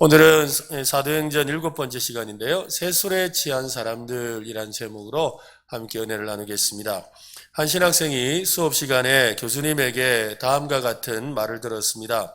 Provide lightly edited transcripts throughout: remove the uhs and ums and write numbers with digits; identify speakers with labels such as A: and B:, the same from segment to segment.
A: 오늘은 사도행전 7번째 시간인데요. 새술에 취한 사람들이란 제목으로 함께 은혜를 나누겠습니다. 한 신학생이 수업 시간에 교수님에게 다음과 같은 말을 들었습니다.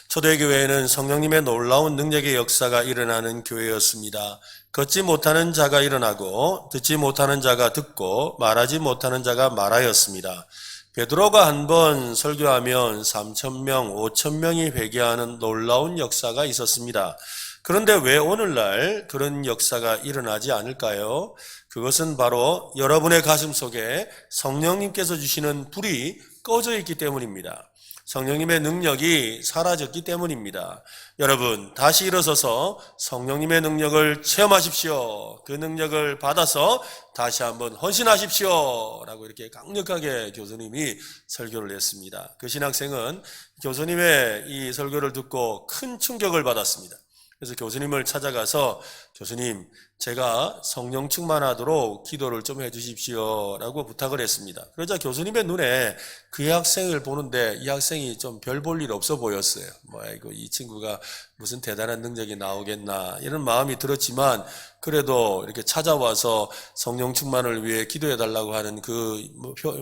A: 초대교회는 성령님의 놀라운 능력의 역사가 일어나는 교회였습니다. 걷지 못하는 자가 일어나고 듣지 못하는 자가 듣고 말하지 못하는 자가 말하였습니다. 베드로가 한 번 설교하면 3,000명, 5,000명이 회개하는 놀라운 역사가 있었습니다. 그런데 왜 오늘날 그런 역사가 일어나지 않을까요? 그것은 바로 여러분의 가슴 속에 성령님께서 주시는 불이 꺼져 있기 때문입니다. 성령님의 능력이 사라졌기 때문입니다. 여러분, 다시 일어서서 성령님의 능력을 체험하십시오. 그 능력을 받아서 다시 한번 헌신하십시오. 라고 이렇게 강력하게 교수님이 설교를 했습니다. 그 신학생은 교수님의 이 설교를 듣고 큰 충격을 받았습니다. 그래서 교수님을 찾아가서 교수님, 제가 성령 충만하도록 기도를 좀 해주십시오 라고 부탁을 했습니다. 그러자 교수님의 눈에 그 학생을 보는데 이 학생이 좀 별 볼 일 없어 보였어요. 아이고, 이 친구가 무슨 대단한 능력이 나오겠나 이런 마음이 들었지만 그래도 이렇게 찾아와서 성령 충만을 위해 기도해 달라고 하는 그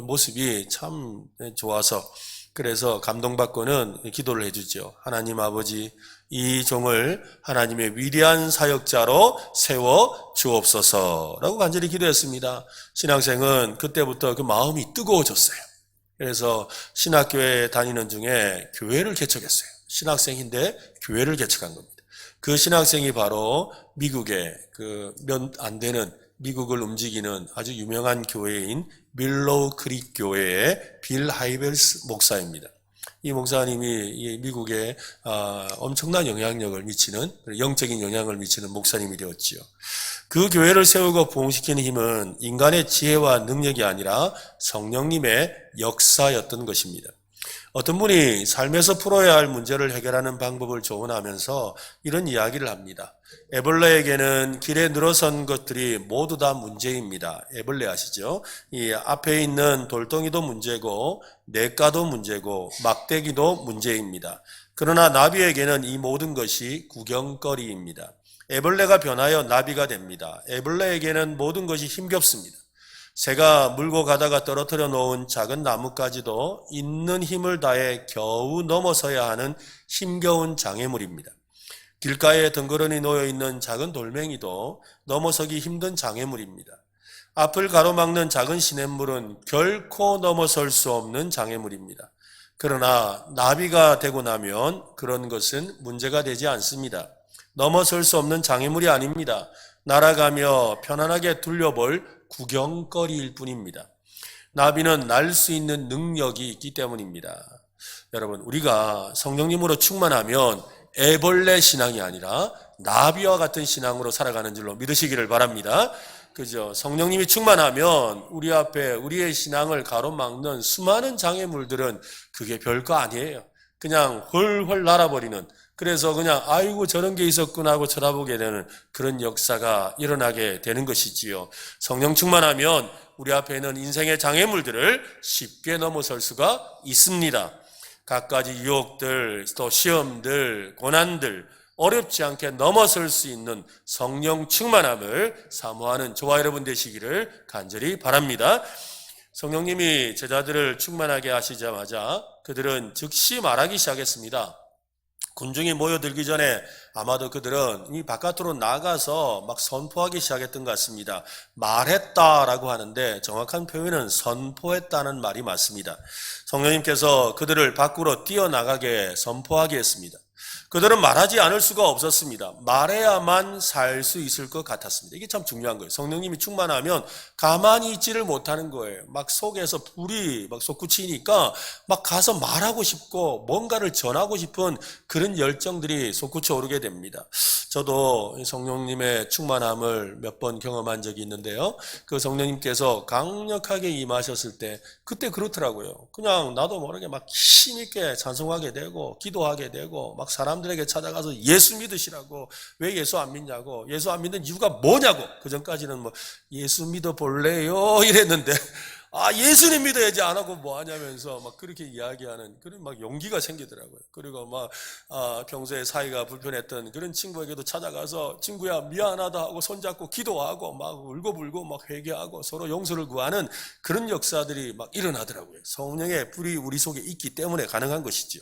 A: 모습이 참 좋아서 그래서 감동받고는 기도를 해주죠. 하나님 아버지, 이 종을 하나님의 위대한 사역자로 세워 주옵소서라고 간절히 기도했습니다. 신학생은 그때부터 그 마음이 뜨거워졌어요. 그래서 신학교에 다니는 중에 교회를 개척했어요. 신학생인데 교회를 개척한 겁니다. 그 신학생이 바로 미국의 그 몇 안 되는 미국을 움직이는 아주 유명한 교회인 밀로우 크릭 교회의 빌 하이벨스 목사입니다. 이 목사님이 미국에 엄청난 영향력을 미치는, 영적인 영향을 미치는 목사님이 되었지요. 그 교회를 세우고 부흥시키는 힘은 인간의 지혜와 능력이 아니라 성령님의 역사였던 것입니다. 어떤 분이 삶에서 풀어야 할 문제를 해결하는 방법을 조언하면서 이런 이야기를 합니다. 애벌레에게는 길에 늘어선 것들이 모두 다 문제입니다. 애벌레 아시죠? 이 앞에 있는 돌덩이도 문제고 냇가도 문제고 막대기도 문제입니다. 그러나 나비에게는 이 모든 것이 구경거리입니다. 애벌레가 변하여 나비가 됩니다. 애벌레에게는 모든 것이 힘겹습니다. 새가 물고 가다가 떨어뜨려 놓은 작은 나뭇가지도 있는 힘을 다해 겨우 넘어서야 하는 힘겨운 장애물입니다. 길가에 덩그러니 놓여있는 작은 돌멩이도 넘어서기 힘든 장애물입니다. 앞을 가로막는 작은 시냇물은 결코 넘어설 수 없는 장애물입니다. 그러나 나비가 되고 나면 그런 것은 문제가 되지 않습니다. 넘어설 수 없는 장애물이 아닙니다. 날아가며 편안하게 둘려볼 구경거리일 뿐입니다. 나비는 날 수 있는 능력이 있기 때문입니다. 여러분, 우리가 성령님으로 충만하면 애벌레 신앙이 아니라 나비와 같은 신앙으로 살아가는 줄로 믿으시기를 바랍니다. 그죠? 성령님이 충만하면 우리 앞에 우리의 신앙을 가로막는 수많은 장애물들은 그게 별거 아니에요. 그냥 훨훨 날아버리는, 그래서 그냥 아이고 저런 게 있었구나 하고 쳐다보게 되는 그런 역사가 일어나게 되는 것이지요. 성령 충만하면 우리 앞에 있는 인생의 장애물들을 쉽게 넘어설 수가 있습니다. 갖가지 유혹들, 또 시험들, 고난들 어렵지 않게 넘어설 수 있는 성령 충만함을 사모하는 저와 여러분 되시기를 간절히 바랍니다. 성령님이 제자들을 충만하게 하시자마자 그들은 즉시 말하기 시작했습니다. 군중이 모여들기 전에 아마도 그들은 이 바깥으로 나가서 막 선포하기 시작했던 것 같습니다. 말했다라고 하는데 정확한 표현은 선포했다는 말이 맞습니다. 성령님께서 그들을 밖으로 뛰어나가게 선포하게 했습니다. 그들은 말하지 않을 수가 없었습니다. 말해야만 살 수 있을 것 같았습니다. 이게 참 중요한 거예요. 성령님이 충만하면 가만히 있지를 못하는 거예요. 막 속에서 불이 막 솟구치니까 막 가서 말하고 싶고 뭔가를 전하고 싶은 그런 열정들이 솟구쳐 오르게 됩니다. 저도 성령님의 충만함을 몇 번 경험한 적이 있는데요. 그 성령님께서 강력하게 임하셨을 때 그때 그렇더라고요. 그냥 나도 모르게 막 힘있게 찬송하게 되고 기도하게 되고 막 사람들에게 찾아가서 예수 믿으시라고, 왜 예수 안 믿냐고, 예수 안 믿는 이유가 뭐냐고, 그 전까지는 뭐 예수 믿어볼래요 이랬는데 예수님 믿어야지 안 하고 뭐 하냐면서 막 그렇게 이야기하는 그런 막 용기가 생기더라고요. 그리고 막 평소에 사이가 불편했던 그런 친구에게도 찾아가서 친구야 미안하다 하고 손잡고 기도하고 막 울고불고 막 회개하고 서로 용서를 구하는 그런 역사들이 막 일어나더라고요. 성령의 불이 우리 속에 있기 때문에 가능한 것이죠.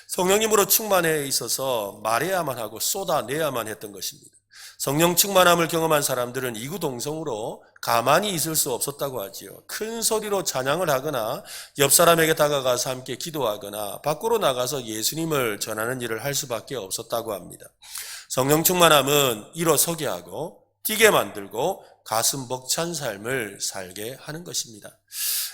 A: 성령님으로 충만해 있어서 말해야만 하고 쏟아내야만 했던 것입니다. 성령 충만함을 경험한 사람들은 이구동성으로 가만히 있을 수 없었다고 하지요. 큰 소리로 찬양을 하거나 옆 사람에게 다가가서 함께 기도하거나 밖으로 나가서 예수님을 전하는 일을 할 수밖에 없었다고 합니다. 성령 충만함은 일어서게 하고 뛰게 만들고 가슴 벅찬 삶을 살게 하는 것입니다.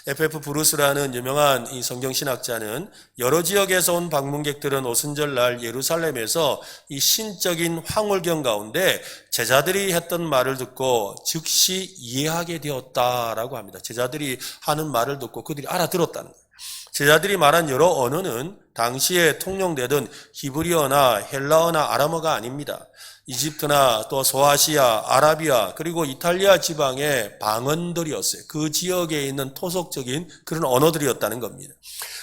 A: F.F. 브루스라는 유명한 이 성경신학자는 여러 지역에서 온 방문객들은 오순절날 예루살렘에서 이 신적인 황홀경 가운데 제자들이 했던 말을 듣고 즉시 이해하게 되었다라고 합니다. 제자들이 하는 말을 듣고 그들이 알아들었다는 거예요. 제자들이 말한 여러 언어는 당시에 통용되던 히브리어나 헬라어나 아람어가 아닙니다. 이집트나 또 소아시아, 아라비아 그리고 이탈리아 지방의 방언들이었어요. 그 지역에 있는 토속적인 그런 언어들이었다는 겁니다.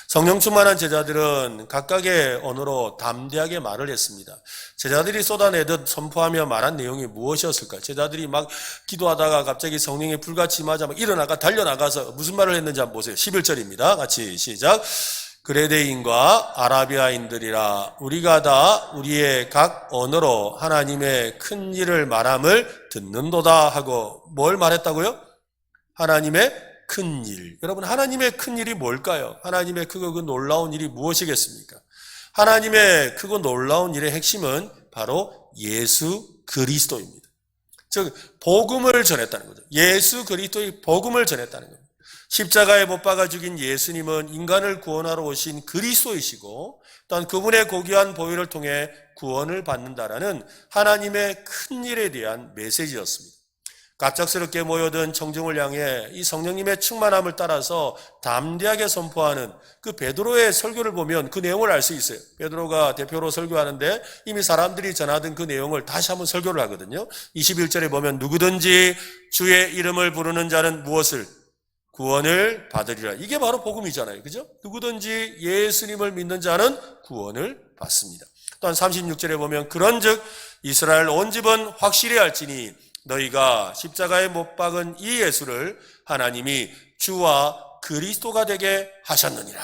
A: 성령 충만한 제자들은 각각의 언어로 담대하게 말을 했습니다. 제자들이 쏟아내듯 선포하며 말한 내용이 무엇이었을까요? 제자들이 막 기도하다가 갑자기 성령이 불같이 임하자 막 일어나가 달려나가서 무슨 말을 했는지 한번 보세요. 11절입니다. 같이 시작. 그레데인과 아라비아인들이라 우리가 다 우리의 각 언어로 하나님의 큰 일을 말함을 듣는도다 하고 뭘 말했다고요? 하나님의 큰 일. 여러분 하나님의 큰 일이 뭘까요? 하나님의 크고 그 놀라운 일이 무엇이겠습니까? 하나님의 크고 놀라운 일의 핵심은 바로 예수 그리스도입니다. 즉 복음을 전했다는 거죠. 예수 그리스도의 복음을 전했다는 겁니다. 십자가에 못 박아 죽인 예수님은 인간을 구원하러 오신 그리스도이시고 또한 그분의 고귀한 보혈을 통해 구원을 받는다라는 하나님의 큰 일에 대한 메시지였습니다. 갑작스럽게 모여든 청중을 향해 이 성령님의 충만함을 따라서 담대하게 선포하는 그 베드로의 설교를 보면 그 내용을 알 수 있어요. 베드로가 대표로 설교하는데 이미 사람들이 전하던 그 내용을 다시 한번 설교를 하거든요. 21절에 보면 누구든지 주의 이름을 부르는 자는 무엇을? 구원을 받으리라. 이게 바로 복음이잖아요. 그죠? 누구든지 예수님을 믿는 자는 구원을 받습니다. 또한 36절에 보면 그런즉 이스라엘 온 집은 확실히 알지니 너희가 십자가에 못 박은 이 예수를 하나님이 주와 그리스도가 되게 하셨느니라.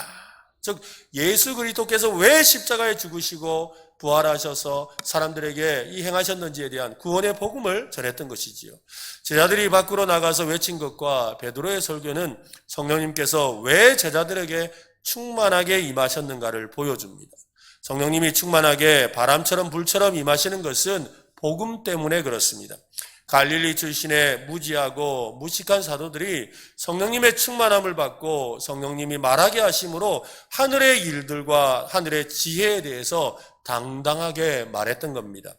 A: 즉 예수 그리스도께서 왜 십자가에 죽으시고 부활하셔서 사람들에게 이 행하셨는지에 대한 구원의 복음을 전했던 것이지요. 제자들이 밖으로 나가서 외친 것과 베드로의 설교는 성령님께서 왜 제자들에게 충만하게 임하셨는가를 보여줍니다. 성령님이 충만하게 바람처럼 불처럼 임하시는 것은 복음 때문에 그렇습니다. 갈릴리 출신의 무지하고 무식한 사도들이 성령님의 충만함을 받고 성령님이 말하게 하심으로 하늘의 일들과 하늘의 지혜에 대해서 당당하게 말했던 겁니다.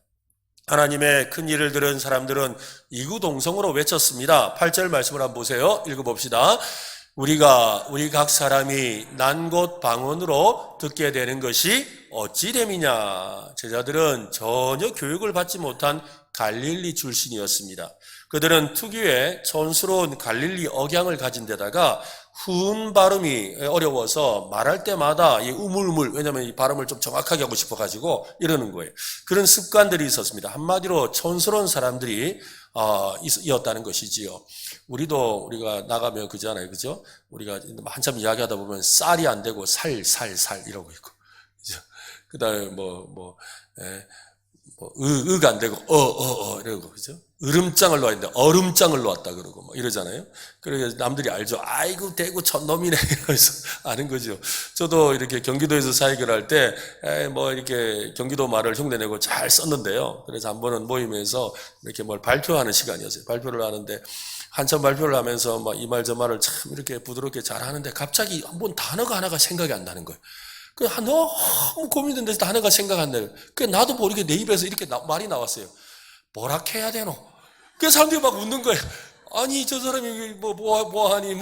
A: 하나님의 큰 일을 들은 사람들은 이구동성으로 외쳤습니다. 8절 말씀을 한번 보세요. 읽어봅시다. 우리 각 사람이 난 곳 방언으로 듣게 되는 것이 어찌 됨이냐. 제자들은 전혀 교육을 받지 못한 갈릴리 출신이었습니다. 그들은 특유의 촌스러운 갈릴리 억양을 가진 데다가 훈 발음이 어려워서 말할 때마다 이 우물우물, 왜냐하면 이 발음을 좀 정확하게 하고 싶어가지고 이러는 거예요. 그런 습관들이 있었습니다. 한마디로 촌스러운 사람들이 이었다는 것이지요. 우리가 나가면 그잖아요. 그죠? 우리가 한참 이야기하다 보면 쌀이 안 되고 살 이러고 있고. 그죠? 그 다음에 의가 안 되고 이러고 그죠? 으름장을 놓았는데 얼음장을 놓았다 그러고 뭐 이러잖아요. 그래서 남들이 알죠. 아이고 대구 촌놈이네 이러면서 아는 거죠. 저도 이렇게 경기도에서 사역을 할 때 이렇게 경기도 말을 흉내내고 잘 썼는데요. 그래서 한 번은 모임에서 이렇게 뭘 발표하는 시간이었어요. 발표를 하는데 한참 발표를 하면서 막 이 말 저 말을 참 이렇게 부드럽게 잘 하는데 갑자기 한번 단어가 하나가 생각이 안 나는 거예요. 너무 고민되는데 단어가 생각 안 나요. 나도 모르게 내 입에서 이렇게 말이 나왔어요. 뭐라 해야 되노? 그래서 사람들이 막 웃는 거예요. 아니, 저 사람이 뭐하니,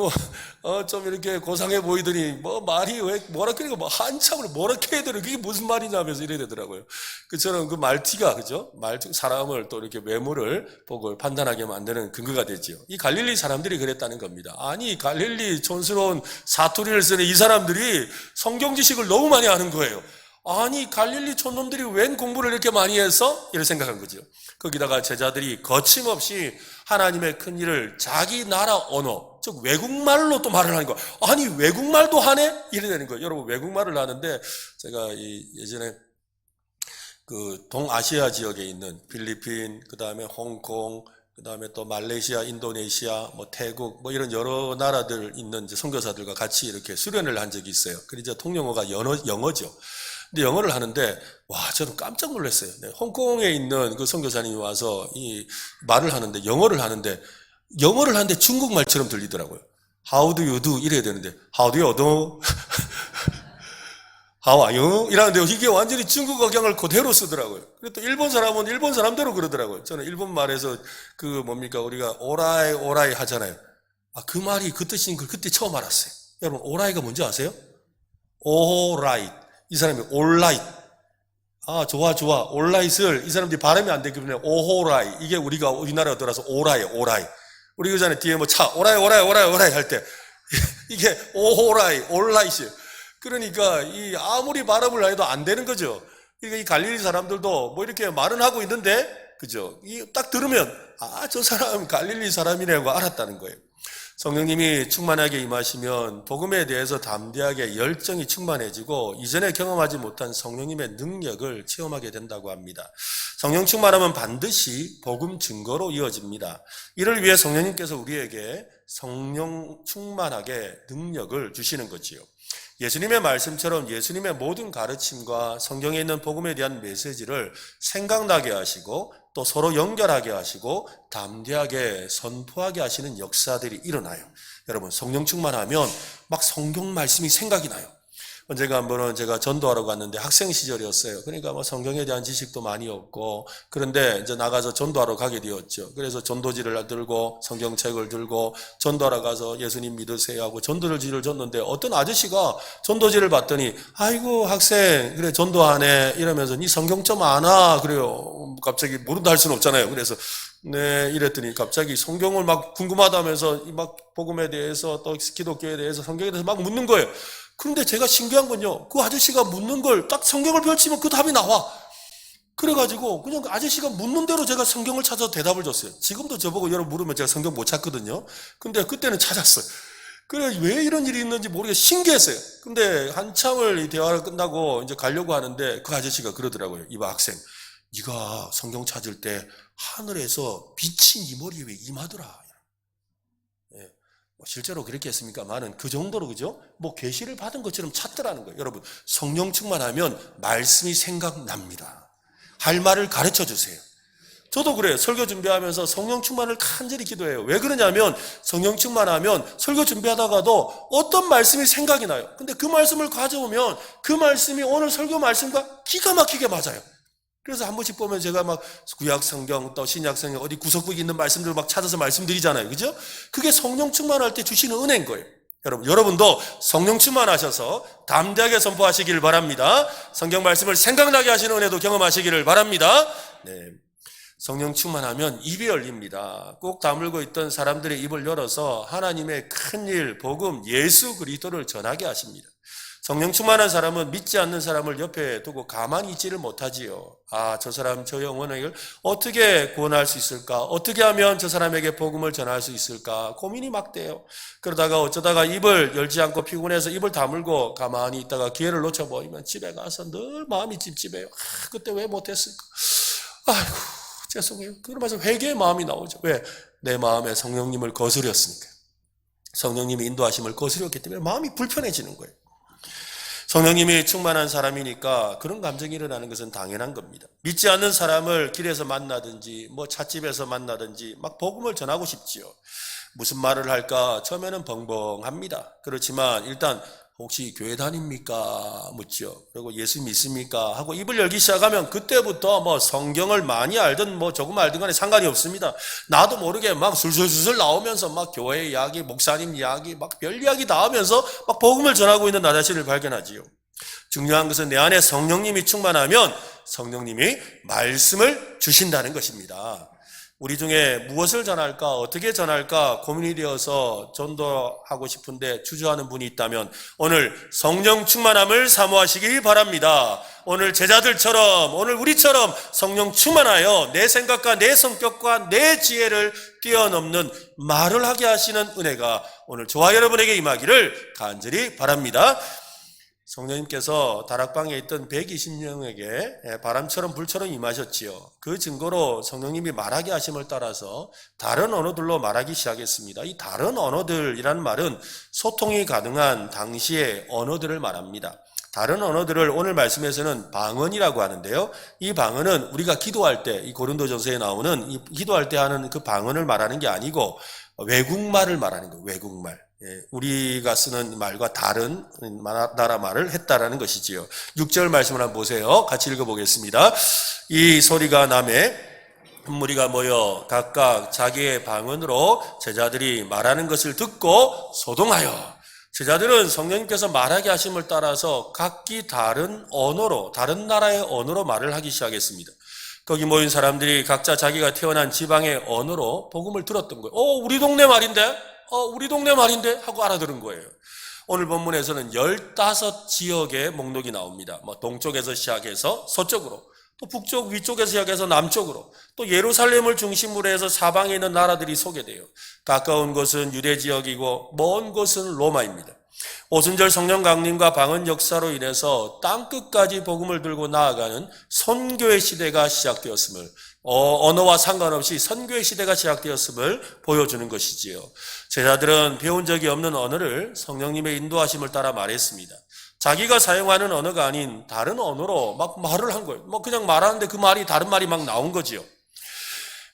A: 좀 이렇게 고상해 보이더니, 말이 왜, 뭐라 그러니까, 한참을 뭐라 해야 되는, 그게 무슨 말이냐면서 이래야 되더라고요. 그처럼 그 말티가, 그죠? 사람을 또 이렇게 외모를 보고 판단하게 만드는 근거가 되지요. 이 갈릴리 사람들이 그랬다는 겁니다. 아니, 갈릴리 촌스러운 사투리를 쓰는 이 사람들이 성경 지식을 너무 많이 아는 거예요. 아니, 갈릴리 촌놈들이 웬 공부를 이렇게 많이 해서? 이렇게 생각한 거죠. 거기다가 제자들이 거침없이 하나님의 큰 일을 자기 나라 언어, 즉 외국말로 또 말을 하는 거예요. 아니, 외국말도 하네? 이래 되는 거예요. 여러분, 외국말을 하는데 제가 예전에 그 동아시아 지역에 있는 필리핀, 그 다음에 홍콩, 그 다음에 또 말레이시아, 인도네시아, 태국, 이런 여러 나라들 있는 이제 선교사들과 같이 이렇게 수련을 한 적이 있어요. 그래서 통영어가 영어죠. 근데 영어를 하는데, 와, 저는 깜짝 놀랐어요. 네, 홍콩에 있는 그 선교사님이 와서 이 말을 하는데, 영어를 하는데 중국말처럼 들리더라고요. How do you do? 이래야 되는데, How do you do? How are you? 이라는데, 이게 완전히 중국 억양을 그대로 쓰더라고요. 그리고 또 일본 사람은 일본 사람대로 그러더라고요. 저는 일본 말에서 우리가 오라이 하잖아요. 그 말이 그 뜻인 걸 그때 처음 알았어요. 여러분, 오라이가 뭔지 아세요? 오라이. 이 사람이 올라잇. 좋아. 올라잇을 이 사람들이 발음이 안 되기 때문에 오호라이. 이게 우리나라가 들어서 오라이. 우리 그 전에 뒤에 차, 오라이 할 때, 이게 오호라이, 올라잇이에요. 그러니까 아무리 발음을 해도 안 되는 거죠. 그러니까 이 갈릴리 사람들도 이렇게 말은 하고 있는데, 그죠? 딱 들으면, 저 사람 갈릴리 사람이라고 알았다는 거예요. 성령님이 충만하게 임하시면 복음에 대해서 담대하게 열정이 충만해지고 이전에 경험하지 못한 성령님의 능력을 체험하게 된다고 합니다. 성령 충만하면 반드시 복음 증거로 이어집니다. 이를 위해 성령님께서 우리에게 성령 충만하게 능력을 주시는 거지요. 예수님의 말씀처럼 예수님의 모든 가르침과 성경에 있는 복음에 대한 메시지를 생각나게 하시고 또 서로 연결하게 하시고 담대하게 선포하게 하시는 역사들이 일어나요. 여러분, 성령 충만하면 막 성경 말씀이 생각이 나요. 언젠가 한번은 제가 전도하러 갔는데 학생 시절이었어요. 그러니까 성경에 대한 지식도 많이 없고, 그런데 이제 나가서 전도하러 가게 되었죠. 그래서 전도지를 들고 성경책을 들고 전도하러 가서 예수님 믿으세요 하고 전도지를 줬는데 어떤 아저씨가 전도지를 봤더니, 아이고 학생, 그래 전도하네 이러면서 니 성경 좀 아나? 그래요. 갑자기 모른다 할 수는 없잖아요. 그래서 네, 이랬더니 갑자기 성경을 막 궁금하다면서 막 복음에 대해서 또 기독교에 대해서 성경에 대해서 막 묻는 거예요. 그런데 제가 신기한 건요, 그 아저씨가 묻는 걸 딱 성경을 펼치면 그 답이 나와. 그래가지고 그냥 그 아저씨가 묻는 대로 제가 성경을 찾아서 대답을 줬어요. 지금도 저보고 여러분 물으면 제가 성경 못 찾거든요. 근데 그때는 찾았어요. 그래, 왜 이런 일이 있는지 모르게 신기했어요. 근데 한참을 이 대화가 끝나고 이제 가려고 하는데 그 아저씨가 그러더라고요. 이봐 학생, 네가 성경 찾을 때 하늘에서 빛이 네 머리 위에 임하더라. 실제로 그렇게 했습니까만은 그 정도로, 그죠? 계시를 받은 것처럼 찾더라는 거예요. 여러분, 성령 충만하면 말씀이 생각납니다. 할 말을 가르쳐 주세요. 저도 그래요. 설교 준비하면서 성령 충만을 간절히 기도해요. 왜 그러냐면 성령 충만하면 설교 준비하다가도 어떤 말씀이 생각이 나요. 근데 그 말씀을 가져오면 그 말씀이 오늘 설교 말씀과 기가 막히게 맞아요. 그래서 한 번씩 보면 제가 막 구약 성경 또 신약 성경 어디 구석구석에 있는 말씀들을 막 찾아서 말씀드리잖아요. 그죠? 그게 성령 충만할 때 주시는 은혜인 거예요. 여러분도 성령 충만하셔서 담대하게 선포하시기를 바랍니다. 성경 말씀을 생각나게 하시는 은혜도 경험하시기를 바랍니다. 네. 성령 충만하면 입이 열립니다. 꼭 다물고 있던 사람들의 입을 열어서 하나님의 큰일, 복음, 예수 그리스도를 전하게 하십니다. 성령 충만한 사람은 믿지 않는 사람을 옆에 두고 가만히 있지를 못하지요. 저 사람, 저 영혼을 어떻게 구원할 수 있을까? 어떻게 하면 저 사람에게 복음을 전할 수 있을까? 고민이 막 돼요. 그러다가 어쩌다가 입을 열지 않고 피곤해서 입을 다물고 가만히 있다가 기회를 놓쳐버리면 집에 가서 늘 마음이 찝찝해요. 그때 왜 못했을까? 아이고, 죄송해요. 그러면서 회개의 마음이 나오죠. 왜? 내 마음에 성령님을 거스렸으니까. 성령님이 인도하심을 거스렸기 때문에 마음이 불편해지는 거예요. 성령님이 충만한 사람이니까 그런 감정이 일어나는 것은 당연한 겁니다. 믿지 않는 사람을 길에서 만나든지 찻집에서 만나든지 막 복음을 전하고 싶지요. 무슨 말을 할까 처음에는 벙벙합니다. 그렇지만 일단 혹시 교회 다닙니까? 묻죠. 그리고 예수 믿습니까? 하고 입을 열기 시작하면 그때부터 뭐 성경을 많이 알든 뭐 조금 알든 간에 상관이 없습니다. 나도 모르게 막 술술술 나오면서 막 교회 이야기, 목사님 이야기, 막 별 이야기 다 하면서 막 복음을 전하고 있는 나 자신을 발견하지요. 중요한 것은 내 안에 성령님이 충만하면 성령님이 말씀을 주신다는 것입니다. 우리 중에 무엇을 전할까, 어떻게 전할까 고민이 되어서 전도하고 싶은데 주저하는 분이 있다면 오늘 성령 충만함을 사모하시기 바랍니다. 오늘 제자들처럼, 오늘 우리처럼 성령 충만하여 내 생각과 내 성격과 내 지혜를 뛰어넘는 말을 하게 하시는 은혜가 오늘 저와 여러분에게 임하기를 간절히 바랍니다. 성령님께서 다락방에 있던 120명에게 바람처럼 불처럼 임하셨지요. 그 증거로 성령님이 말하게 하심을 따라서 다른 언어들로 말하기 시작했습니다. 이 다른 언어들이라는 말은 소통이 가능한 당시의 언어들을 말합니다. 다른 언어들을 오늘 말씀에서는 방언이라고 하는데요. 이 방언은 우리가 기도할 때, 이 고린도전서에 나오는 이 기도할 때 하는 그 방언을 말하는 게 아니고 외국말을 말하는 거예요. 외국말. 우리가 쓰는 말과 다른 나라 말을 했다라는 것이지요. 6절 말씀을 한번 보세요. 같이 읽어보겠습니다. 이 소리가 나매 무리가 모여 각각 자기의 방언으로 제자들이 말하는 것을 듣고 소동하여, 제자들은 성령님께서 말하게 하심을 따라서 각기 다른 언어로, 다른 나라의 언어로 말을 하기 시작했습니다. 거기 모인 사람들이 각자 자기가 태어난 지방의 언어로 복음을 들었던 거예요. 우리 동네 말인데? 우리 동네 말인데? 하고 알아들은 거예요. 오늘 본문에서는 15지역의 목록이 나옵니다. 동쪽에서 시작해서 서쪽으로, 또 북쪽, 위쪽에서 시작해서 남쪽으로, 또 예루살렘을 중심으로 해서 사방에 있는 나라들이 소개돼요. 가까운 곳은 유대 지역이고 먼 곳은 로마입니다. 오순절 성령 강림과 방언 역사로 인해서 땅끝까지 복음을 들고 나아가는 선교의 시대가 시작되었음을, 언어와 상관없이 선교의 시대가 시작되었음을 보여주는 것이지요. 제자들은 배운 적이 없는 언어를 성령님의 인도하심을 따라 말했습니다. 자기가 사용하는 언어가 아닌 다른 언어로 막 말을 한 거예요. 그냥 말하는데 그 말이 다른 말이 막 나온 거지요.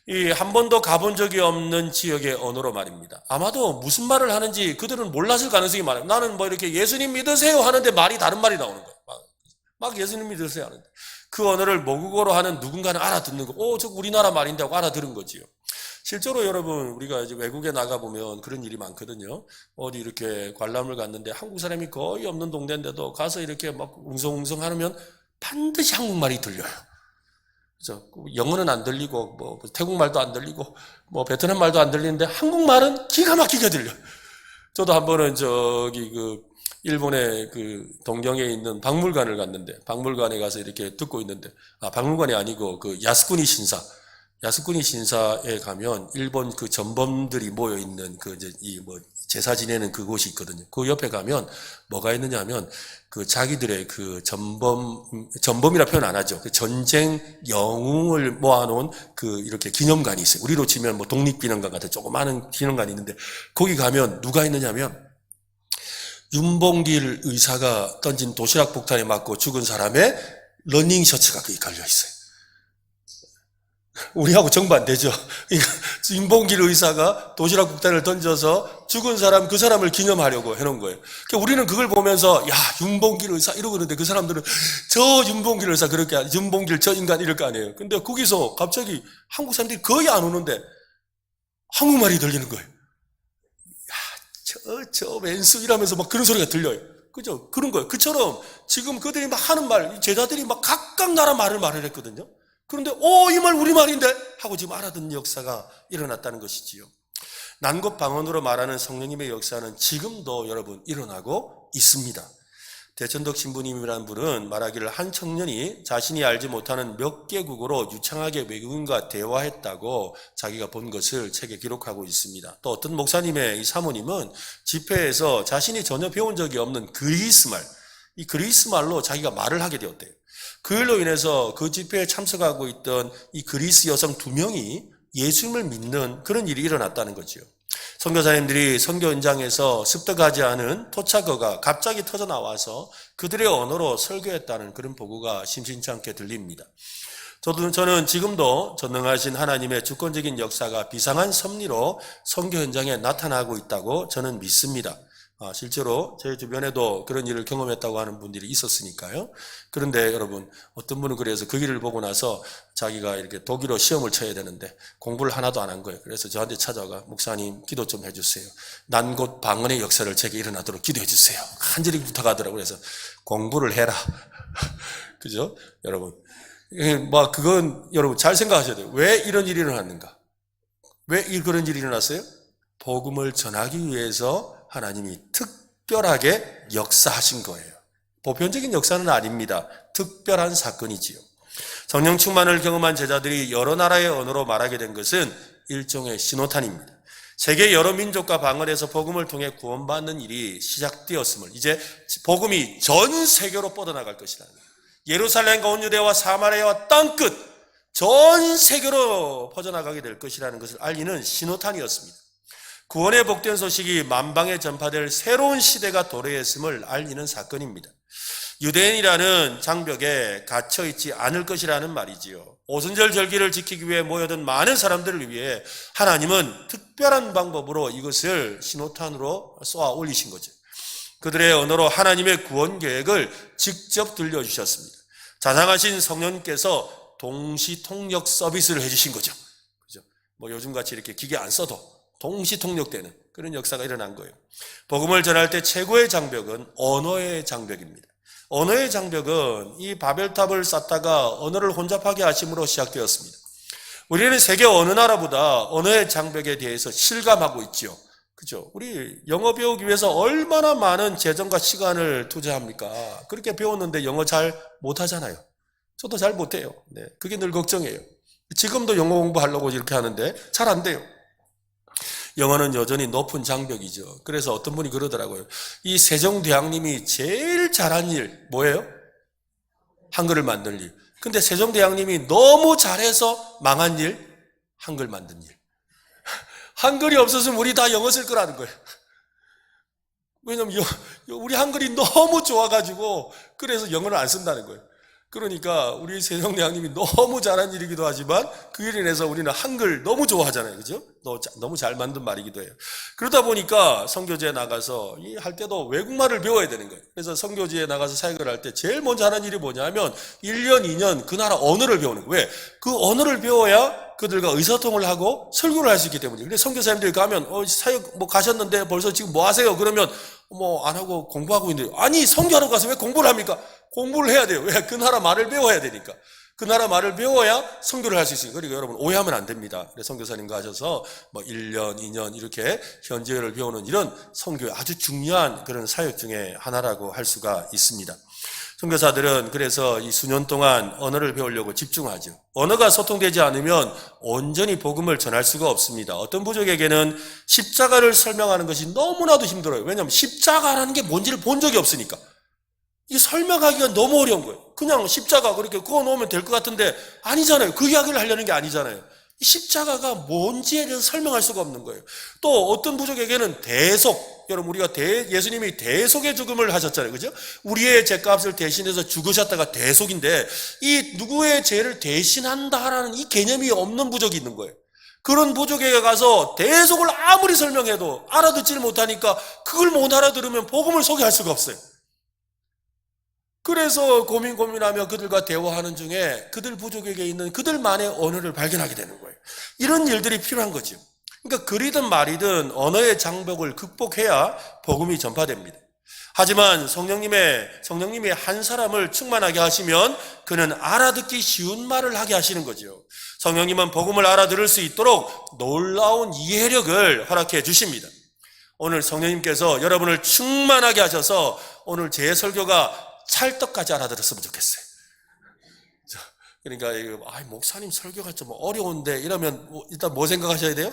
A: 이 한 번도 가본 적이 없는 지역의 언어로 말입니다. 아마도 무슨 말을 하는지 그들은 몰랐을 가능성이 많아요. 나는 이렇게 예수님 믿으세요 하는데 말이 다른 말이 나오는 거예요. 막 예수님 믿으세요 하는데 그 언어를 모국어로 하는 누군가는 알아듣는 거. 저 우리나라 말인데 하고 알아들은 거지요. 실제로 여러분, 우리가 이제 외국에 나가보면 그런 일이 많거든요. 어디 이렇게 관람을 갔는데 한국 사람이 거의 없는 동네인데도 가서 이렇게 막 웅성웅성 하면 반드시 한국말이 들려요. 그죠? 영어는 안 들리고, 태국말도 안 들리고, 베트남 말도 안 들리는데 한국말은 기가 막히게 들려요. 저도 한 번은 일본의 동경에 있는 박물관을 갔는데, 박물관에 가서 이렇게 듣고 있는데, 박물관이 아니고 야스쿠니 신사에 가면 일본 전범들이 모여 있는 제사 지내는 그곳이 있거든요. 그 옆에 가면 뭐가 있느냐 하면 자기들의 전범이라 표현 안 하죠. 전쟁 영웅을 모아놓은 이렇게 기념관이 있어요. 우리로 치면 독립기념관 같은 조그마한 기념관이 있는데 거기 가면 누가 있느냐 하면 윤봉길 의사가 던진 도시락 폭탄에 맞고 죽은 사람의 러닝 셔츠가 거기 걸려 있어요. 우리하고 정반대죠. 윤봉길 의사가 도시락 폭탄을 던져서 죽은 사람, 그 사람을 기념하려고 해놓은 거예요. 그러니까 우리는 그걸 보면서 야, 윤봉길 의사 이러고 있는데 그 사람들은 저 윤봉길 의사 그렇게 윤봉길 저 인간 이럴 거 아니에요. 근데 거기서 갑자기 한국 사람들이 거의 안 오는데 한국말이 들리는 거예요. 야, 저 왼수 이러면서 막 그런 소리가 들려요. 그죠? 그런 거예요. 그처럼 지금 그들이 막 하는 말, 제자들이 막 각각 나라 말을 했거든요. 그런데 이 말 우리말인데 하고 지금 알아듣는 역사가 일어났다는 것이지요. 난곳 방언으로 말하는 성령님의 역사는 지금도 여러분 일어나고 있습니다. 대천덕 신부님이라는 분은 말하기를 한 청년이 자신이 알지 못하는 몇 개국어로 유창하게 외국인과 대화했다고 자기가 본 것을 책에 기록하고 있습니다. 또 어떤 목사님의 이 사모님은 집회에서 자신이 전혀 배운 적이 없는 그리스말, 이 그리스말로 자기가 말을 하게 되었대요. 그 일로 인해서 그 집회에 참석하고 있던 이 그리스 여성 2명이 예수님을 믿는 그런 일이 일어났다는 거죠. 선교사님들이 선교 현장에서 습득하지 않은 토착어가 갑자기 터져 나와서 그들의 언어로 설교했다는 그런 보고가 심심치 않게 들립니다. 저는 지금도 전능하신 하나님의 주권적인 역사가 비상한 섭리로 선교 현장에 나타나고 있다고 저는 믿습니다. 실제로 제 주변에도 그런 일을 경험했다고 하는 분들이 있었으니까요. 그런데 여러분, 어떤 분은 그래서 그 일을 보고 나서 자기가 이렇게 독일어 시험을 쳐야 되는데 공부를 하나도 안 한 거예요. 그래서 저한테 찾아가, 목사님 기도 좀 해주세요. 난 곧 방언의 역사를 제게 일어나도록 기도해 주세요. 간절히 부탁하더라고요. 그래서 공부를 해라. 그죠? 여러분. 그건 여러분 잘 생각하셔야 돼요. 왜 이런 일이 일어났는가? 왜 그런 일이 일어났어요? 복음을 전하기 위해서 하나님이 특별하게 역사하신 거예요. 보편적인 역사는 아닙니다. 특별한 사건이지요. 성령 충만을 경험한 제자들이 여러 나라의 언어로 말하게 된 것은 일종의 신호탄입니다. 세계 여러 민족과 방언에서 복음을 통해 구원받는 일이 시작되었음을, 이제 복음이 전 세계로 뻗어나갈 것이라는 거예요. 예루살렘과 온 유대와 사마리아와 땅끝 전 세계로 퍼져나가게 될 것이라는 것을 알리는 신호탄이었습니다. 구원의 복된 소식이 만방에 전파될 새로운 시대가 도래했음을 알리는 사건입니다. 유대인이라는 장벽에 갇혀있지 않을 것이라는 말이지요. 오순절 절기를 지키기 위해 모여든 많은 사람들을 위해 하나님은 특별한 방법으로 이것을 신호탄으로 쏘아 올리신 거죠. 그들의 언어로 하나님의 구원 계획을 직접 들려주셨습니다. 자상하신 성령님께서 동시 통역 서비스를 해주신 거죠. 그죠? 요즘같이 이렇게 기계 안 써도 동시 통역되는 그런 역사가 일어난 거예요. 복음을 전할 때 최고의 장벽은 언어의 장벽입니다. 언어의 장벽은 이 바벨탑을 쌓다가 언어를 혼잡하게 하심으로 시작되었습니다. 우리는 세계 어느 나라보다 언어의 장벽에 대해서 실감하고 있죠. 그죠? 우리 영어 배우기 위해서 얼마나 많은 재정과 시간을 투자합니까? 그렇게 배웠는데 영어 잘 못하잖아요. 저도 잘 못해요. 네, 그게 늘 걱정이에요. 지금도 영어 공부하려고 이렇게 하는데 잘 안 돼요. 영어는 여전히 높은 장벽이죠. 그래서 어떤 분이 그러더라고요. 이 세종대왕님이 제일 잘한 일 뭐예요? 한글을 만들 일. 근데 세종대왕님이 너무 잘해서 망한 일? 한글 만든 일. 한글이 없었으면 우리 다 영어 쓸 거라는 거예요. 왜냐면 우리 한글이 너무 좋아가지고 그래서 영어를 안 쓴다는 거예요. 그러니까 우리 세종대왕님이 너무 잘한 일이기도 하지만 그 일로 인해서 우리는 한글 너무 좋아하잖아요. 그죠? 너무 잘 만든 말이기도 해요. 그러다 보니까 선교지에 나가서 할 때도 외국말을 배워야 되는 거예요. 그래서 선교지에 나가서 사역을 할 때 제일 먼저 하는 일이 뭐냐면 1년, 2년 그 나라 언어를 배우는 거예요. 왜? 그 언어를 배워야 그들과 의사통을 하고 설교를 할 수 있기 때문이에요. 근데 선교사님들이 가면 사역 가셨는데 벌써 지금 뭐 하세요? 그러면 안 하고 공부하고 있는데, 아니 선교하러 가서 왜 공부를 합니까? 공부를 해야 돼요. 왜? 그 나라 말을 배워야 되니까. 그 나라 말을 배워야 선교를 할 수 있어요. 그리고 여러분 오해하면 안 됩니다. 선교사님과 하셔서 1년, 2년 이렇게 현지어를 배우는 이런 선교의 아주 중요한 그런 사역 중에 하나라고 할 수가 있습니다. 선교사들은 그래서 이 수년 동안 언어를 배우려고 집중하죠. 언어가 소통되지 않으면 온전히 복음을 전할 수가 없습니다. 어떤 부족에게는 십자가를 설명하는 것이 너무나도 힘들어요. 왜냐하면 십자가라는 게 뭔지를 본 적이 없으니까. 이게 설명하기가 너무 어려운 거예요. 그냥 십자가 그렇게 그어 놓으면 될 것 같은데 아니잖아요. 그 이야기를 하려는 게 아니잖아요. 십자가가 뭔지에 대해서 설명할 수가 없는 거예요. 또 어떤 부족에게는 대속, 여러분 우리가 예수님이 대속의 죽음을 하셨잖아요. 그죠? 우리의 죄값을 대신해서 죽으셨다가 대속인데 이 누구의 죄를 대신한다라는 이 개념이 없는 부족이 있는 거예요. 그런 부족에게 가서 대속을 아무리 설명해도 알아듣지를 못하니까 그걸 못 알아들으면 복음을 소개할 수가 없어요. 그래서 고민하며 그들과 대화하는 중에 그들 부족에게 있는 그들만의 언어를 발견하게 되는 거예요. 이런 일들이 필요한 거죠. 그러니까 글이든 말이든 언어의 장벽을 극복해야 복음이 전파됩니다. 하지만 성령님이 한 사람을 충만하게 하시면 그는 알아듣기 쉬운 말을 하게 하시는 거죠. 성령님은 복음을 알아들을 수 있도록 놀라운 이해력을 허락해 주십니다. 오늘 성령님께서 여러분을 충만하게 하셔서 오늘 제 설교가 찰떡까지 알아들었으면 좋겠어요. 그러니까 목사님 설교가 좀 어려운데 이러면 일단 뭐 생각하셔야 돼요?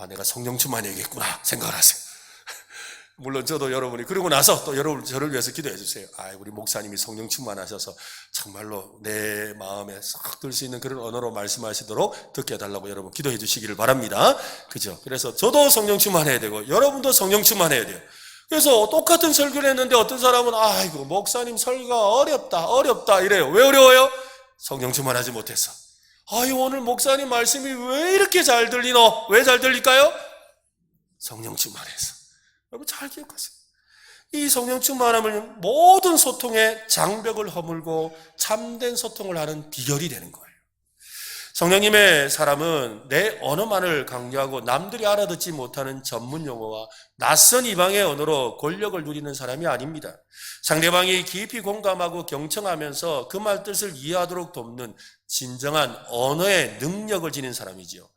A: 내가 성령 충만해야겠구나 생각을 하세요. 물론 저도 여러분이 그러고 나서 또 여러분 저를 위해서 기도해 주세요. 우리 목사님이 성령 충만하셔서 정말로 내 마음에 싹 들 수 있는 그런 언어로 말씀하시도록 듣게 해달라고 여러분 기도해 주시기를 바랍니다. 그죠? 그래서 저도 성령 충만해야 되고 여러분도 성령 충만해야 돼요. 그래서 똑같은 설교를 했는데 어떤 사람은 목사님 설교가 어렵다 이래요. 왜 어려워요? 성령 충만하지 못해서. 오늘 목사님 말씀이 왜 이렇게 잘 들리노? 왜 잘 들릴까요? 성령 충만해서. 여러분 잘 기억하세요. 이 성령 충만함을 모든 소통의 장벽을 허물고 참된 소통을 하는 비결이 되는 거예요. 성령님의 사람은 내 언어만을 강조하고 남들이 알아듣지 못하는 전문 용어와 낯선 이방의 언어로 권력을 누리는 사람이 아닙니다. 상대방이 깊이 공감하고 경청하면서 그 말 뜻을 이해하도록 돕는 진정한 언어의 능력을 지닌 사람이지요.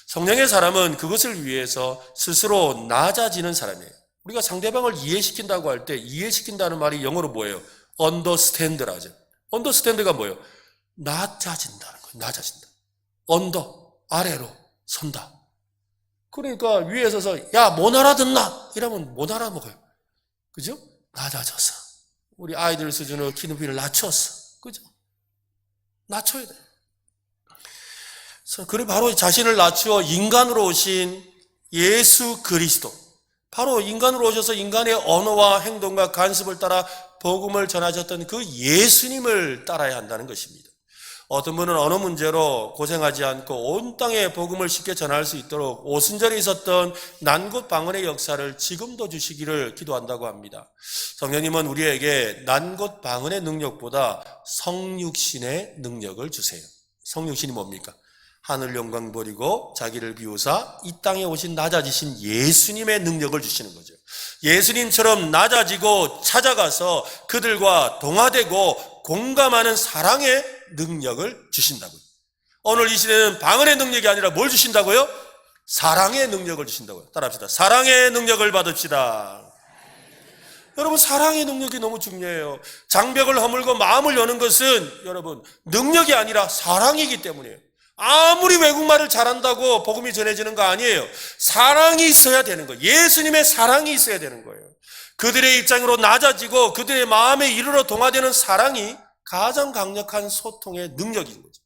A: 성령의 사람은 그것을 위해서 스스로 낮아지는 사람이에요. 우리가 상대방을 이해시킨다고 할 때 이해시킨다는 말이 영어로 뭐예요? understand라고 하죠. understand가 뭐예요? 낮아진다는 거예요. 낮아진다. 언더, 아래로 선다. 그러니까 위에 서서 야, 못 알아듣나? 이러면 못 알아먹어요. 그죠? 낮아져서. 우리 아이들 수준으로 키 높이를 낮췄어. 그죠? 낮춰야 돼. 그래 바로 자신을 낮추어 인간으로 오신 예수 그리스도. 바로 인간으로 오셔서 인간의 언어와 행동과 간섭을 따라 복음을 전하셨던 그 예수님을 따라야 한다는 것입니다. 어떤 분은 언어 문제로 고생하지 않고 온 땅에 복음을 쉽게 전할 수 있도록 오순절에 있었던 난곳 방언의 역사를 지금도 주시기를 기도한다고 합니다. 성령님은 우리에게 난곳 방언의 능력보다 성육신의 능력을 주세요. 성육신이 뭡니까? 하늘 영광 버리고 자기를 비우사 이 땅에 오신 낮아지신 예수님의 능력을 주시는 거죠. 예수님처럼 낮아지고 찾아가서 그들과 동화되고 공감하는 사랑의 능력을 주신다고요. 오늘 이 시대는 방언의 능력이 아니라 뭘 주신다고요? 사랑의 능력을 주신다고요. 따라합시다. 사랑의 능력을 받읍시다. 여러분, 사랑의 능력이 너무 중요해요. 장벽을 허물고 마음을 여는 것은 여러분 능력이 아니라 사랑이기 때문이에요. 아무리 외국말을 잘한다고 복음이 전해지는 거 아니에요. 사랑이 있어야 되는 거예요. 예수님의 사랑이 있어야 되는 거예요. 그들의 입장으로 낮아지고 그들의 마음에 이르러 동화되는 사랑이 가장 강력한 소통의 능력인 거죠.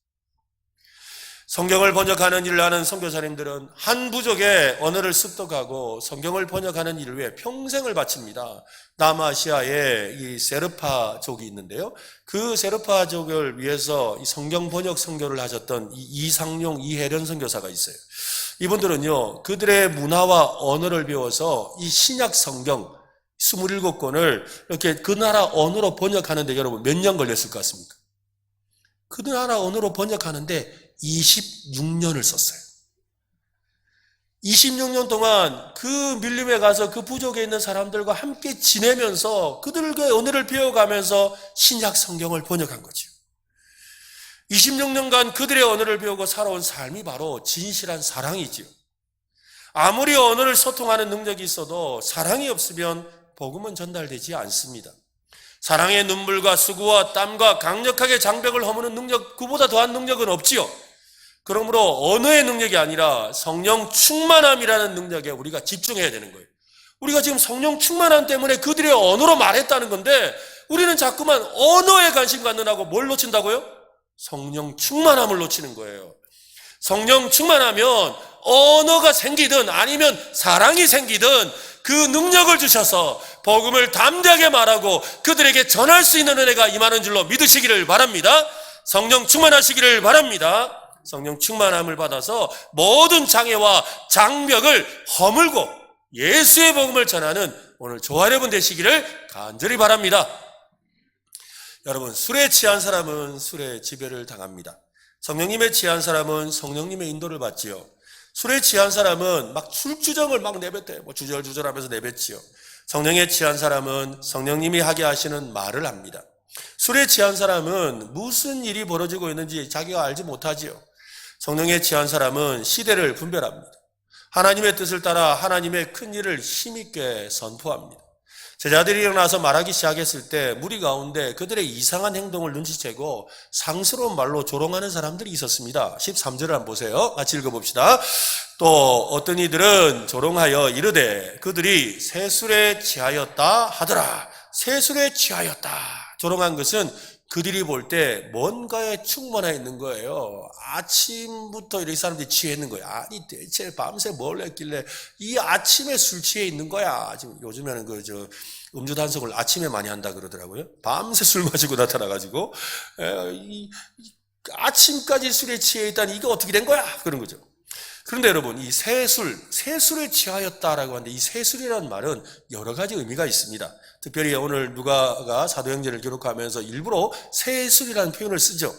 A: 성경을 번역하는 일을 하는 선교사님들은 한 부족의 언어를 습득하고 성경을 번역하는 일을 위해 평생을 바칩니다. 남아시아에 이 세르파족이 있는데요. 그 세르파족을 위해서 이 성경 번역 선교를 하셨던 이상용, 이혜련 선교사가 있어요. 이분들은요, 그들의 문화와 언어를 배워서 이 신약 성경 27권을 이렇게 그 나라 언어로 번역하는데 여러분 몇 년 걸렸을 것 같습니까? 그 나라 언어로 번역하는데 26년을 썼어요. 26년 동안 그 밀림에 가서 그 부족에 있는 사람들과 함께 지내면서 그들의 언어를 배워가면서 신약 성경을 번역한 거죠. 26년간 그들의 언어를 배우고 살아온 삶이 바로 진실한 사랑이지요. 아무리 언어를 소통하는 능력이 있어도 사랑이 없으면 복음은 전달되지 않습니다. 사랑의 눈물과 수고와 땀과 강력하게 장벽을 허무는 능력, 그보다 더한 능력은 없지요. 그러므로 언어의 능력이 아니라 성령 충만함이라는 능력에 우리가 집중해야 되는 거예요. 우리가 지금 성령 충만함 때문에 그들의 언어로 말했다는 건데 우리는 자꾸만 언어에 관심 갖느라고 뭘 놓친다고요? 성령 충만함을 놓치는 거예요. 성령 충만하면 언어가 생기든 아니면 사랑이 생기든 그 능력을 주셔서 복음을 담대하게 말하고 그들에게 전할 수 있는 은혜가 임하는 줄로 믿으시기를 바랍니다. 성령 충만하시기를 바랍니다. 성령 충만함을 받아서 모든 장애와 장벽을 허물고 예수의 복음을 전하는 오늘 저와 여러분 되시기를 간절히 바랍니다. 여러분, 술에 취한 사람은 술에 지배를 당합니다. 성령님에 취한 사람은 성령님의 인도를 받지요. 술에 취한 사람은 막 술주정을 막 내뱉어요. 주절주절하면서 내뱉지요. 성령에 취한 사람은 성령님이 하게 하시는 말을 합니다. 술에 취한 사람은 무슨 일이 벌어지고 있는지 자기가 알지 못하지요. 성령에 취한 사람은 시대를 분별합니다. 하나님의 뜻을 따라 하나님의 큰 일을 힘있게 선포합니다. 제자들이 일어나서 말하기 시작했을 때 무리 가운데 그들의 이상한 행동을 눈치채고 상스러운 말로 조롱하는 사람들이 있었습니다. 13절을 한번 보세요. 같이 읽어봅시다. 또 어떤 이들은 조롱하여 이르되 그들이 새술에 취하였다 하더라. 새술에 취하였다. 조롱한 것은 그들이 볼 때 뭔가에 충만해 있는 거예요. 아침부터 이렇게 사람들이 취해 있는 거예요. 아니 대체 밤새 뭘 했길래 이 아침에 술 취해 있는 거야. 지금 요즘에는 음주 단속을 아침에 많이 한다 그러더라고요. 밤새 술 마시고 나타나가지고 아침까지 술에 취해 있다니 이게 어떻게 된 거야? 그런 거죠. 그런데 여러분, 이 세술에 취하였다라고 하는데 이 세술이라는 말은 여러 가지 의미가 있습니다. 특별히 오늘 누가가 사도행전을 기록하면서 일부러 세술이라는 표현을 쓰죠.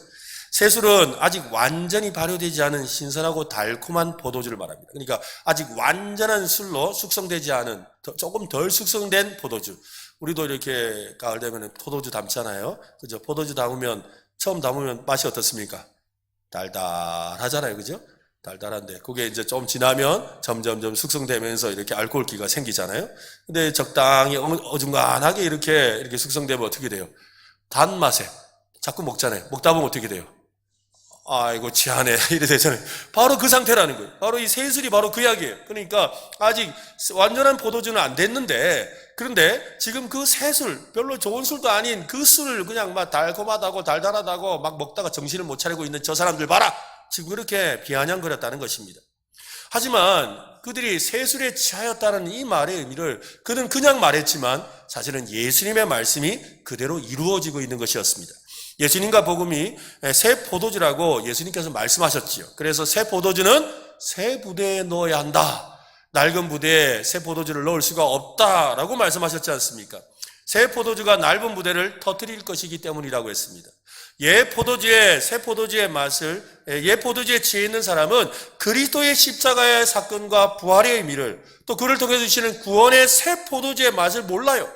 A: 세술은 아직 완전히 발효되지 않은 신선하고 달콤한 포도주를 말합니다. 그러니까 아직 완전한 술로 숙성되지 않은 조금 덜 숙성된 포도주. 우리도 이렇게 가을 되면 포도주 담잖아요. 그죠? 포도주 담으면 처음 담으면 맛이 어떻습니까? 달달하잖아요. 그죠? 달달한데 그게 이제 좀 지나면 점점점 숙성되면서 이렇게 알코올기가 생기잖아요. 근데 적당히 어중간하게 이렇게 숙성되면 어떻게 돼요? 단맛에 자꾸 먹잖아요. 먹다 보면 어떻게 돼요? 아이고 취하네 이래 되잖아요. 바로 그 상태라는 거예요. 바로 이 세술이 바로 그 이야기예요. 그러니까 아직 완전한 포도주는 안 됐는데, 그런데 지금 그 세술, 별로 좋은 술도 아닌 그 술을 그냥 막 달콤하다고 달달하다고 막 먹다가 정신을 못 차리고 있는 저 사람들 봐라, 지금 그렇게 비아냥거렸다는 것입니다. 하지만 그들이 세술에 취하였다는 이 말의 의미를 그는 그냥 말했지만 사실은 예수님의 말씀이 그대로 이루어지고 있는 것이었습니다. 예수님과 복음이 새 포도주라고 예수님께서 말씀하셨지요. 그래서 새 포도주는 새 부대에 넣어야 한다. 낡은 부대에 새 포도주를 넣을 수가 없다라고 말씀하셨지 않습니까? 새 포도주가 낡은 부대를 터뜨릴 것이기 때문이라고 했습니다. 새 포도주의 맛을, 포도주에 취해 있는 사람은 그리스도의 십자가의 사건과 부활의 의미를, 또 그를 통해 주시는 구원의 새 포도주의 맛을 몰라요.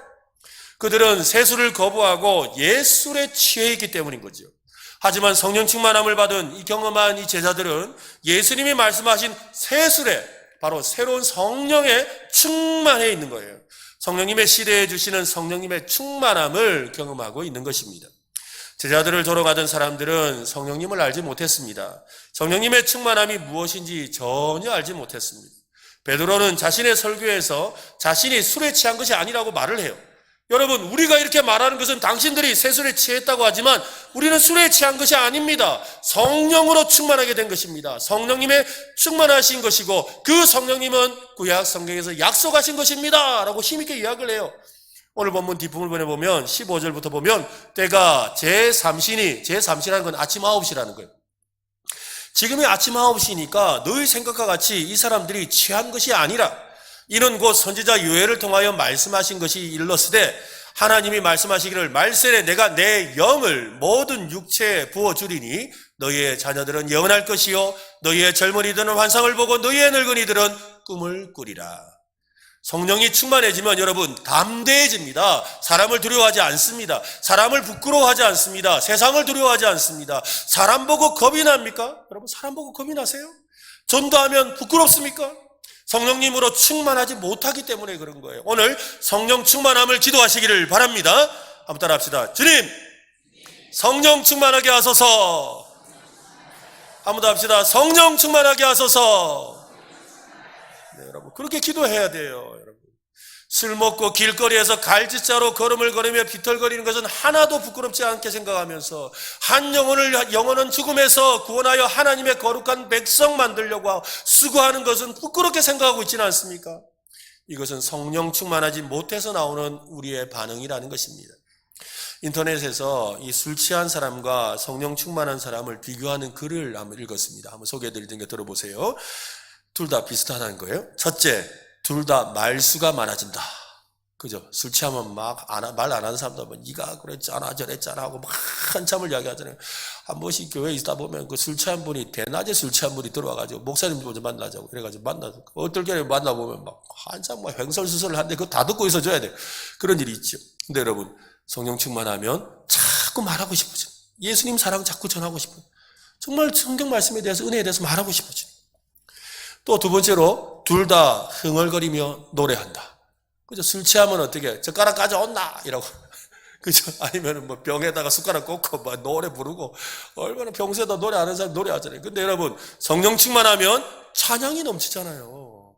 A: 그들은 세술을 거부하고 옛술에 취해 있기 때문인 거죠. 하지만 성령 충만함을 받은 경험한 이 제자들은 예수님이 말씀하신 세술에, 바로 새로운 성령에 충만해 있는 거예요. 성령님의 시대에 주시는 성령님의 충만함을 경험하고 있는 것입니다. 제자들을 조롱하던 사람들은 성령님을 알지 못했습니다. 성령님의 충만함이 무엇인지 전혀 알지 못했습니다. 베드로는 자신의 설교에서 자신이 술에 취한 것이 아니라고 말을 해요. 여러분, 우리가 이렇게 말하는 것은 당신들이 세술에 취했다고 하지만 우리는 술에 취한 것이 아닙니다. 성령으로 충만하게 된 것입니다. 성령님의 충만하신 것이고 그 성령님은 구약 성경에서 약속하신 것입니다 라고 힘있게 이야기를 해요. 오늘 본문 뒷부분에 보면 15절부터 보면 때가 제3시라는 건 아침 9시라는 거예요. 지금이 아침 9시니까 너희 생각과 같이 이 사람들이 취한 것이 아니라 이는 곧 선지자 요엘을 통하여 말씀하신 것이 일렀으되 하나님이 말씀하시기를 말세에 내가 내 영을 모든 육체에 부어주리니 너희의 자녀들은 영원할 것이요 너희의 젊은이들은 환상을 보고 너희의 늙은이들은 꿈을 꾸리라. 성령이 충만해지면 여러분 담대해집니다. 사람을 두려워하지 않습니다. 사람을 부끄러워하지 않습니다. 세상을 두려워하지 않습니다. 사람 보고 겁이 납니까? 여러분, 사람 보고 겁이 나세요? 전도하면 부끄럽습니까? 성령님으로 충만하지 못하기 때문에 그런 거예요. 오늘 성령 충만함을 기도하시기를 바랍니다. 한번 따라 합시다. 주님, 성령 충만하게 하소서. 한번 더 합시다. 성령 충만하게 하소서. 네, 여러분, 그렇게 기도해야 돼요. 여러분, 술 먹고 길거리에서 갈짓자로 걸음을 걸으며 비틀거리는 것은 하나도 부끄럽지 않게 생각하면서 한 영혼은 죽음에서 구원하여 하나님의 거룩한 백성 만들려고 수고하는 것은 부끄럽게 생각하고 있지는 않습니까? 이것은 성령 충만하지 못해서 나오는 우리의 반응이라는 것입니다. 인터넷에서 이 술 취한 사람과 성령 충만한 사람을 비교하는 글을 한번 읽었습니다. 한번 소개해드릴 테니까 들어보세요. 둘 다 비슷하다는 거예요. 첫째, 둘 다 말수가 많아진다. 그죠? 술 취하면 말 안 하는 사람도 뭐 네가 그랬잖아 저랬잖아 하고 막 한참을 이야기하잖아요. 한 번씩 교회에 있다 보면 그 술 취한 분이 대낮에 술 취한 분이 들어와가지고 목사님 먼저 만나자고 그래가지고 만나서 어떨 때에 만나보면 막 한참 막 횡설수설을 하는데 그거 다 듣고 있어줘야 돼요. 그런 일이 있죠. 근데 여러분, 성령 충만하면 자꾸 말하고 싶어져요. 예수님 사랑 자꾸 전하고 싶어요. 정말 성경 말씀에 대해서, 은혜에 대해서 말하고 싶어져요. 또 두 번째로 둘 다 흥얼거리며 노래한다. 그죠? 술 취하면 어떻게 젓가락 가져온나 이라고 그죠? 아니면 뭐 병에다가 숟가락 꽂고 막 노래 부르고 얼마나 평소에도 노래 안 하는 사람 노래하잖아요. 근데 여러분, 성령 충만하면 찬양이 넘치잖아요.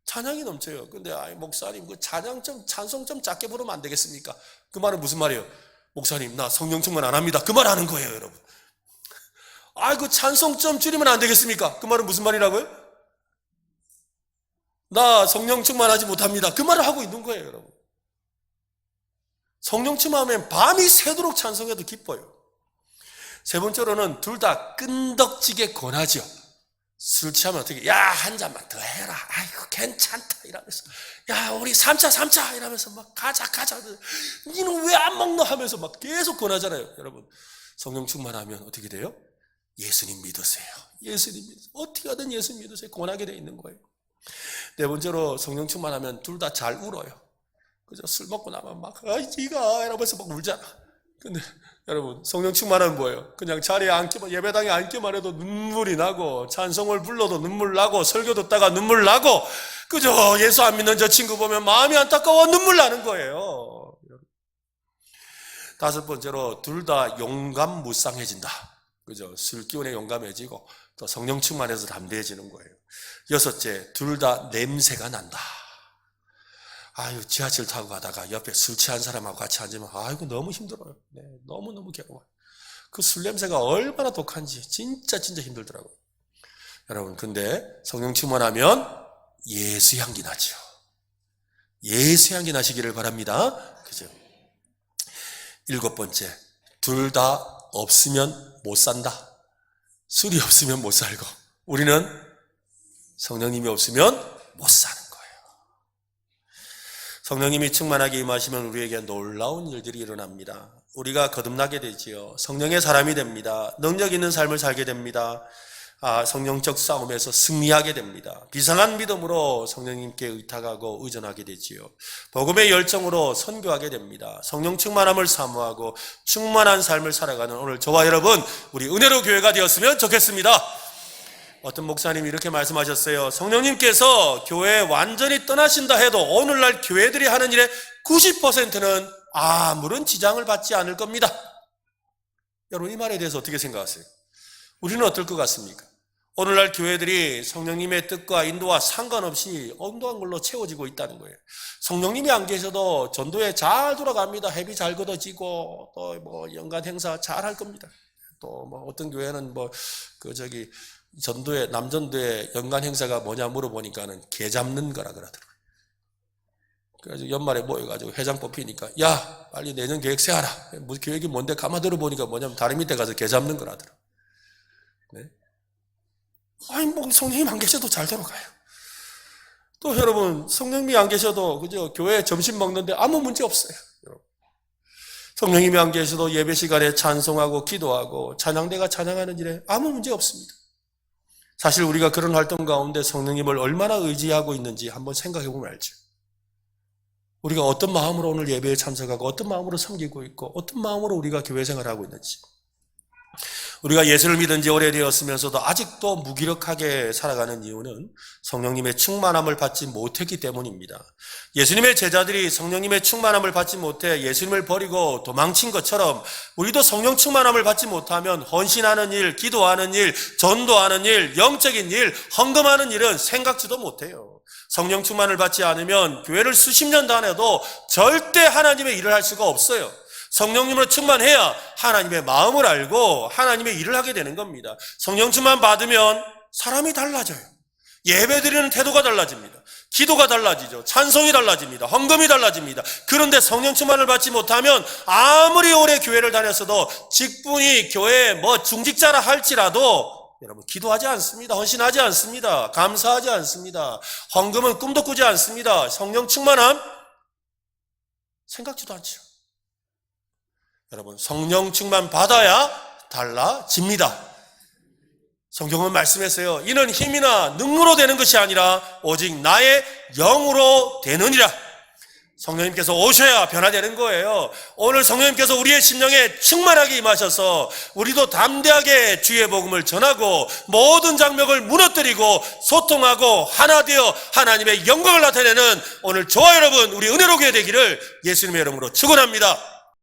A: 찬양이 넘쳐요. 근데 목사님 그 찬송 좀 작게 부르면 안 되겠습니까? 그 말은 무슨 말이에요? 목사님 나 성령 충만 안 합니다. 그 말 하는 거예요, 여러분. 그 찬송 좀 줄이면 안 되겠습니까? 그 말은 무슨 말이라고요? 나 성령 충만하지 못합니다. 그 말을 하고 있는 거예요, 여러분. 성령 충만하면 밤이 새도록 찬송해도 기뻐요. 세 번째로는 둘 다 끈덕지게 권하죠. 술 취하면 어떻게, 야, 한 잔만 더 해라. 아이고, 괜찮다. 이러면서. 야, 우리 삼차. 이러면서 막 가자. 니는 왜 안 먹노? 하면서 막 계속 권하잖아요. 여러분, 성령 충만하면 어떻게 돼요? 예수님 믿으세요. 예수님 믿으세요. 어떻게 하든 예수님 믿으세요. 권하게 되어 있는 거예요. 네 번째로 성령 충만하면 둘 다 잘 울어요. 그죠? 술 먹고 나면 막, 니가 이러면서 막 울잖아. 근데 여러분, 성령 충만하면 뭐예요? 그냥 자리에 앉기만, 예배당에 앉기만 해도 눈물이 나고, 찬송을 불러도 눈물 나고, 설교 듣다가 눈물 나고, 그죠? 예수 안 믿는 저 친구 보면 마음이 안타까워 눈물 나는 거예요. 다섯 번째로, 둘 다 용감무쌍해진다. 그죠? 술 기운에 용감해지고, 또 성령 충만해서 담대해지는 거예요. 여섯째, 둘 다 냄새가 난다. 아유, 지하철 타고 가다가 옆에 술 취한 사람하고 같이 앉으면, 아이고, 너무 힘들어요. 네, 너무너무 괴로워요. 그 술 냄새가 얼마나 독한지, 진짜 힘들더라고요. 여러분, 근데 성령 충만하면 예수 향기 나죠. 예수 향기 나시기를 바랍니다. 그죠? 일곱 번째, 둘 다 없으면 못 산다. 술이 없으면 못 살고, 우리는 성령님이 없으면 못 사는 거예요. 성령님이 충만하게 임하시면 우리에게 놀라운 일들이 일어납니다. 우리가 거듭나게 되지요. 성령의 사람이 됩니다. 능력 있는 삶을 살게 됩니다. 성령적 싸움에서 승리하게 됩니다. 비상한 믿음으로 성령님께 의탁하고 의존하게 되지요. 복음의 열정으로 선교하게 됩니다. 성령 충만함을 사모하고 충만한 삶을 살아가는 오늘 저와 여러분, 우리 은혜로 교회가 되었으면 좋겠습니다. 어떤 목사님이 이렇게 말씀하셨어요. 성령님께서 교회에 완전히 떠나신다 해도 오늘날 교회들이 하는 일의 90%는 아무런 지장을 받지 않을 겁니다. 여러분, 이 말에 대해서 어떻게 생각하세요? 우리는 어떨 것 같습니까? 오늘날 교회들이 성령님의 뜻과 인도와 상관없이 온도한 걸로 채워지고 있다는 거예요. 성령님이 안 계셔도 전도에 잘 돌아갑니다. 회비 잘 걷어지고 또 뭐 연간 행사 잘 할 겁니다. 또 뭐 어떤 교회는 전도회, 남전도회 연간 행사가 뭐냐 물어보니까는 개 잡는 거라 그러더라고요. 그래서 연말에 모여가지고 회장 뽑히니까, 야, 빨리 내년 계획 세워라. 뭐 계획이 뭔데 가만 들어보니까 뭐냐면 다리 밑에 가서 개 잡는 거라더라고요. 네? 아니, 뭐 성령님 안 계셔도 잘 돌아가요. 또 여러분, 성령님이 안 계셔도 그죠? 교회 점심 먹는데 아무 문제 없어요. 여러분. 성령님이 안 계셔도 예배 시간에 찬송하고 기도하고 찬양대가 찬양하는 일에 아무 문제 없습니다. 사실 우리가 그런 활동 가운데 성령님을 얼마나 의지하고 있는지 한번 생각해 보면 알죠. 우리가 어떤 마음으로 오늘 예배에 참석하고 어떤 마음으로 섬기고 있고 어떤 마음으로 우리가 교회 생활을 하고 있는지. 우리가 예수를 믿은 지 오래되었으면서도 아직도 무기력하게 살아가는 이유는 성령님의 충만함을 받지 못했기 때문입니다. 예수님의 제자들이 성령님의 충만함을 받지 못해 예수님을 버리고 도망친 것처럼 우리도 성령 충만함을 받지 못하면 헌신하는 일, 기도하는 일, 전도하는 일, 영적인 일, 헌금하는 일은 생각지도 못해요. 성령 충만을 받지 않으면 교회를 수십 년 다녀도 절대 하나님의 일을 할 수가 없어요. 성령님으로 충만해야 하나님의 마음을 알고 하나님의 일을 하게 되는 겁니다. 성령 충만 받으면 사람이 달라져요. 예배드리는 태도가 달라집니다. 기도가 달라지죠. 찬송이 달라집니다. 헌금이 달라집니다. 그런데 성령 충만을 받지 못하면 아무리 오래 교회를 다녔어도 직분이 교회에 중직자라 할지라도 여러분 기도하지 않습니다. 헌신하지 않습니다. 감사하지 않습니다. 헌금은 꿈도 꾸지 않습니다. 성령 충만함 생각지도 않죠. 여러분, 성령 충만 받아야 달라집니다. 성경은 말씀했어요. 이는 힘이나 능으로 되는 것이 아니라 오직 나의 영으로 되느니라. 성령님께서 오셔야 변화되는 거예요. 오늘 성령님께서 우리의 심령에 충만하게 임하셔서 우리도 담대하게 주의 복음을 전하고 모든 장벽을 무너뜨리고 소통하고 하나 되어 하나님의 영광을 나타내는 오늘 저와 여러분 우리 은혜로 교회 되기를 예수님의 이름으로 축원합니다.